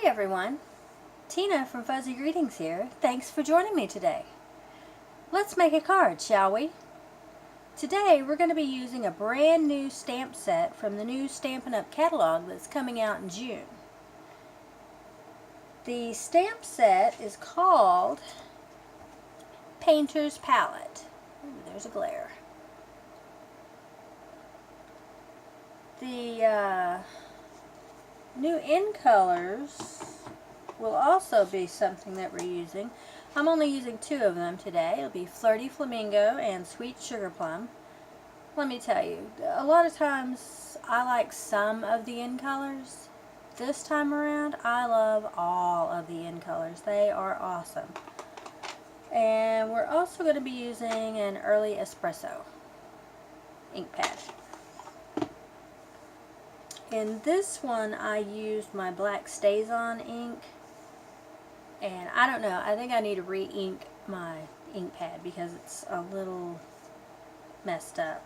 Hi everyone, Tina from Fuzzy Greetings here. Thanks for joining me today. Let's make a card, shall we? Today we're going to be using a brand new stamp set from the new Stampin' Up catalog that's coming out in June. The stamp set is called Painter's Palette. Ooh, there's a glare. The new InColors will also be something that we're using. I'm only using two of them today. It'll be Flirty Flamingo and Sweet Sugar Plum. Let me tell you, a lot of times I like some of the InColors. This time around, I love all of the InColors. They are awesome. And we're also going to be using an Early Espresso ink pad. In this one, I used my black Stays-On ink. And I don't know, I think I need to re-ink my ink pad because it's a little messed up.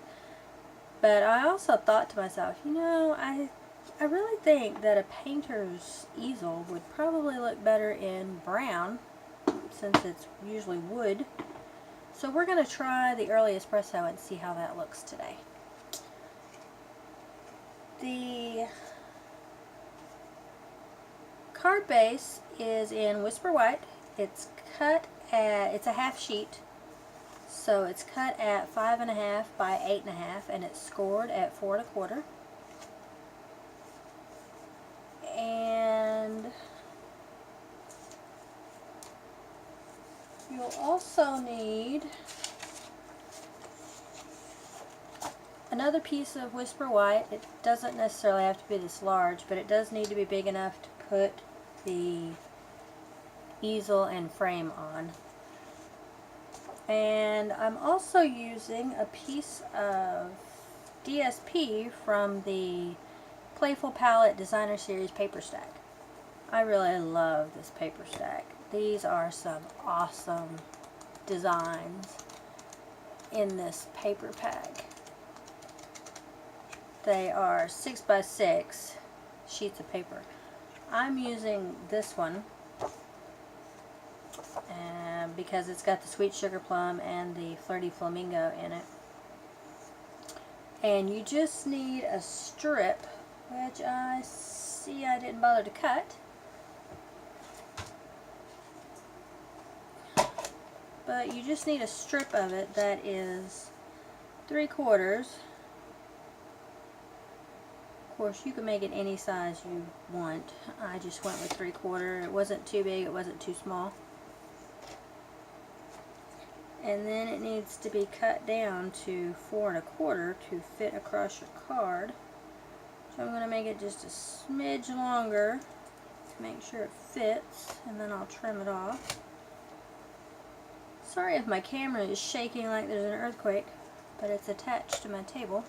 But I also thought to myself, you know, I really think that a painter's easel would probably look better in brown since it's usually wood. So we're going to try the Early Espresso and see how that looks today. The card base is in Whisper White. It's a half sheet, so it's cut at 5.5 by 8.5, and it's scored at 4 1/4. And you'll also need another piece of Whisper White. It doesn't necessarily have to be this large, but it does need to be big enough to put the easel and frame on. And I'm also using a piece of DSP from the Playful Palette Designer Series paper stack. I really love this paper stack. These are some awesome designs in this paper pack. They are 6 by 6 sheets of paper. I'm using this one because it's got the Sweet Sugar Plum and the Flirty Flamingo in it. And you just need a strip, which I see I didn't bother to cut. But you just need a strip of it that is 3/4. Of course, you can make it any size you want. I just went with 3/4. It wasn't too big, it wasn't too small. And then it needs to be cut down to 4 1/4 to fit across your card. So I'm going to make it just a smidge longer to make sure it fits, and then I'll trim it off. Sorry if my camera is shaking like there's an earthquake, but it's attached to my table,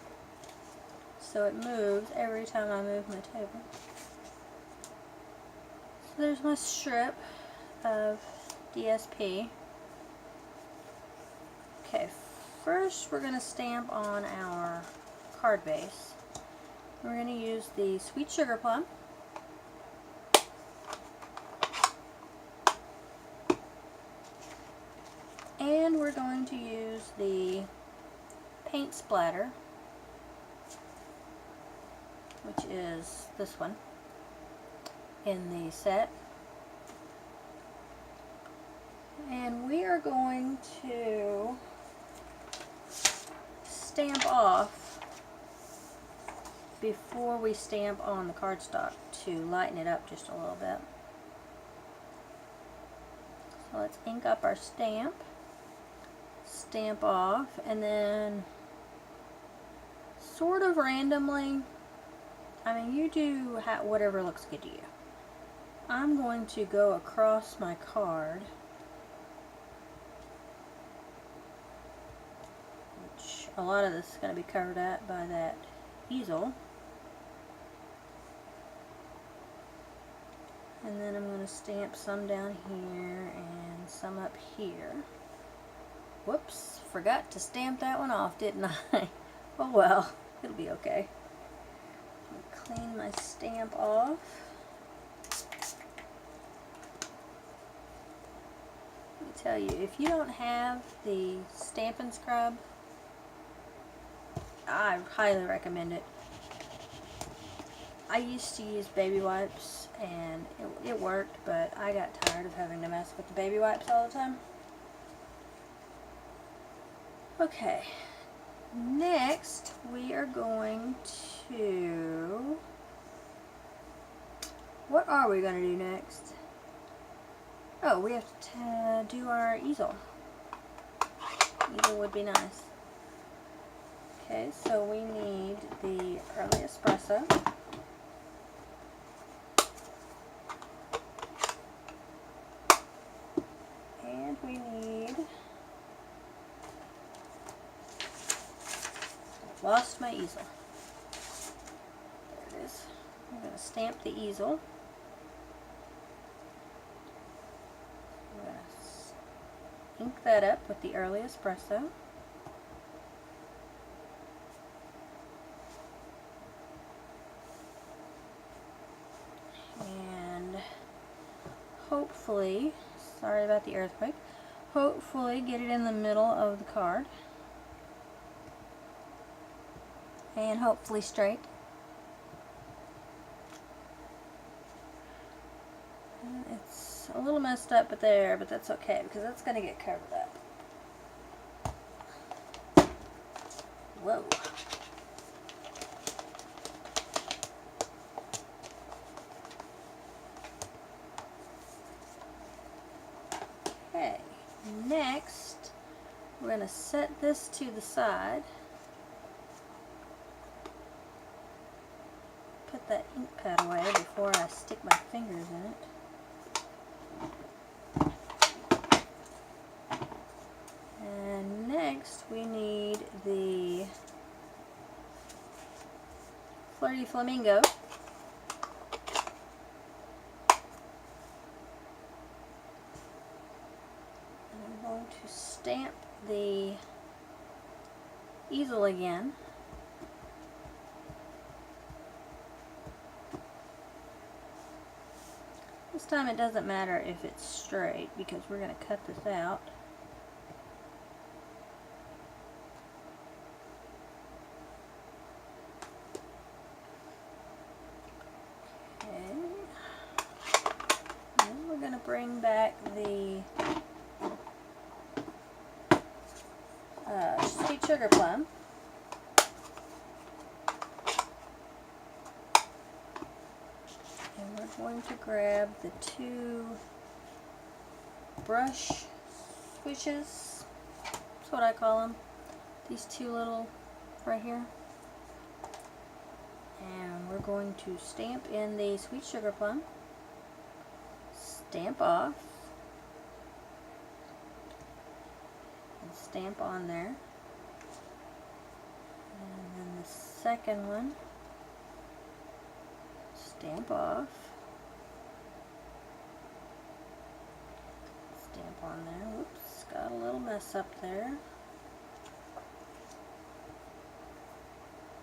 so it moves every time I move my table. So there's my strip of DSP. Okay, first we're going to stamp on our card base. We're going to use the Sweet Sugar Plum. And we're going to use the Paint Splatter, which is this one in the set. And we are going to stamp off before we stamp on the cardstock to lighten it up just a little bit. So let's ink up our stamp, stamp off, and then sort of randomly, I mean, you do whatever looks good to you. I'm going to go across my card, which a lot of this is going to be covered up by that easel. And then I'm going to stamp some down here and some up here. Whoops, forgot to stamp that one off, didn't I? Oh well, it'll be okay. Clean my stamp off. tell you, if you don't have the Stampin' Scrub, I highly recommend it. I used to use baby wipes and it worked, but I got tired of having to mess with the baby wipes all the time. Okay, next we are going to, what are we going to do next? Oh, we have to do our easel. Easel would be nice. Okay, so we need the early espresso. And we need, I've lost my easel. There it is. I'm going to stamp the easel. I'm going to ink that up with the early espresso. And hopefully, sorry about the earthquake, hopefully get it in the middle of the card. And hopefully straight. It's a little messed up but that's okay because that's going to get covered up. Whoa. Okay, next we're going to set this to the side. Put that ink pad away before I stick my fingers in it. And next we need the Flirty Flamingo. And I'm going to stamp the easel again. This time it doesn't matter if it's straight because we're going to cut this out. Okay. Then we're going to bring back the sweet sugar plum. And we're going to grab the two brush swishes. That's what I call them. These two little right here. And we're going to stamp in the sweet sugar plum. Stamp off. And stamp on there. And then the second one. Stamp off. Stamp on there. Whoops, got a little mess up there.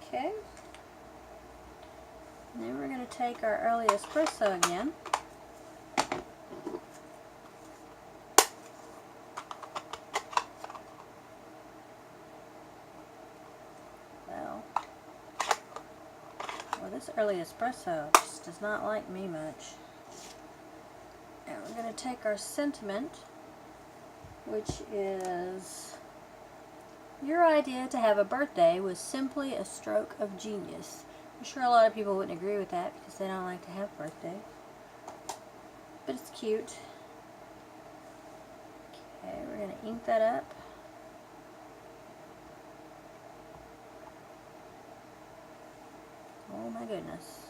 Okay. And then we're going to take our early espresso again. Well, this early espresso just does not like me much. And we're going to take our sentiment, which is, your idea to have a birthday was simply a stroke of genius. I'm sure a lot of people wouldn't agree with that because they don't like to have birthday. But it's cute. Okay, we're going to ink that up. Oh my goodness.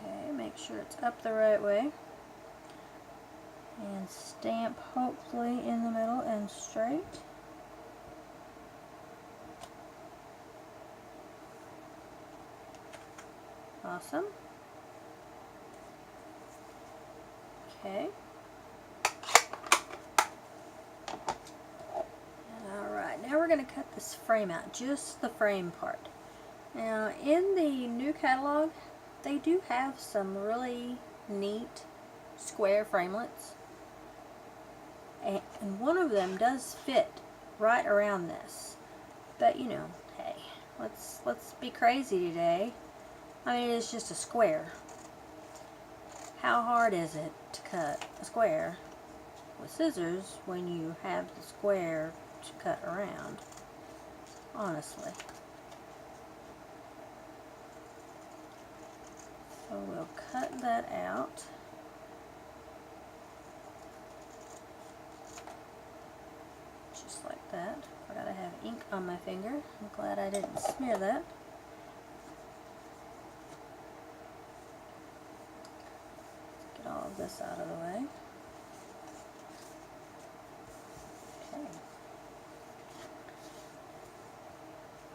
Okay, make sure it's up the right way. And stamp hopefully in the middle and straight. Awesome. Okay. Alright, now we're going to cut this frame out, just the frame part. Now, in the new catalog, they do have some really neat square framelits. And one of them does fit right around this. But, you know, hey, let's be crazy today. I mean, it's just a square. How hard is it to cut a square with scissors when you have the square to cut around? Honestly. So we'll cut that out. Just like that. Forgot I have ink on my finger. I'm glad I didn't smear that. Get all of this out of the way. Okay.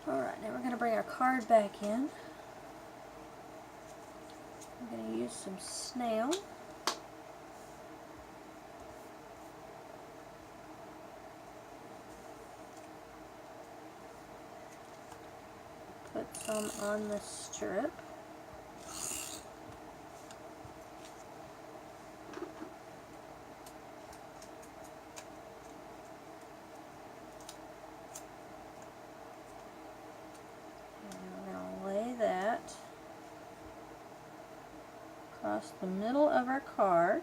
Alright, now we're going to bring our card back in. I'm going to use some snail. Put some on the strip. Across the middle of our card,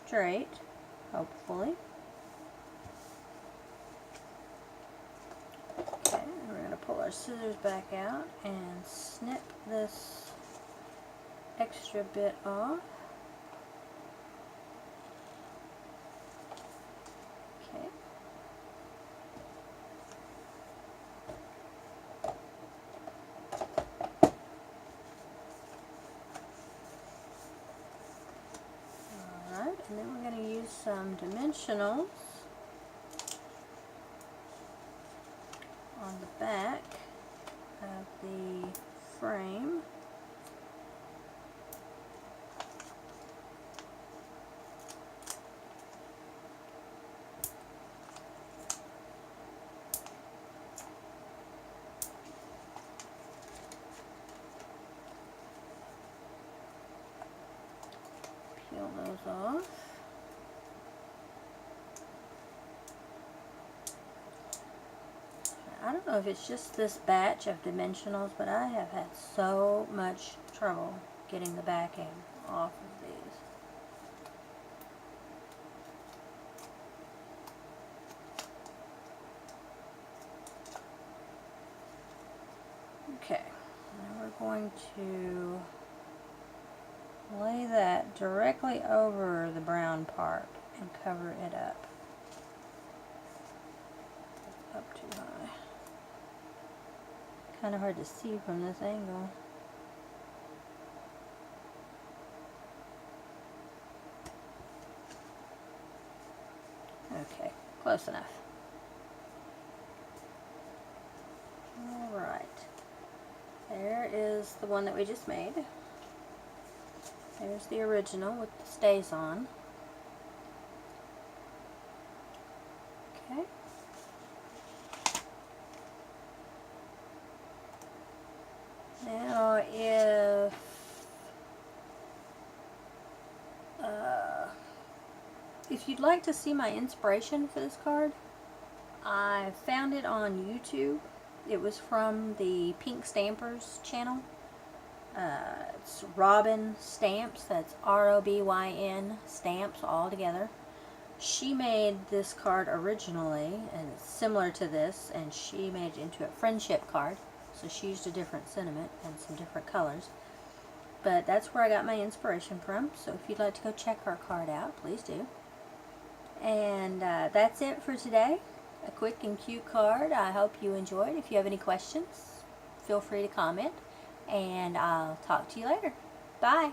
straight, hopefully. Okay, and we're going to pull our scissors back out and snip this extra bit off. Okay. And then we're going to use some dimensionals on the back of the frame. Peel those off. I don't know if it's just this batch of dimensionals, but I have had so much trouble getting the backing off of these. Okay, now we're going to lay that directly over the brown part and cover it up. Up too high. Kind of hard to see from this angle. Okay, close enough. Alright. There is the one that we just made. There's the original with the stays on. Okay. Now if you'd like to see my inspiration for this card, I found it on YouTube. It was from the Pink Stampers channel. It's Robyn Stamps. That's R-O-B-Y-N Stamps all together. She made this card originally, and it's similar to this, and she made it into a friendship card. So she used a different sentiment and some different colors. But that's where I got my inspiration from. So if you'd like to go check her card out, please do. And that's it for today. A quick and cute card. I hope you enjoyed. If you have any questions, feel free to comment. And I'll talk to you later. Bye.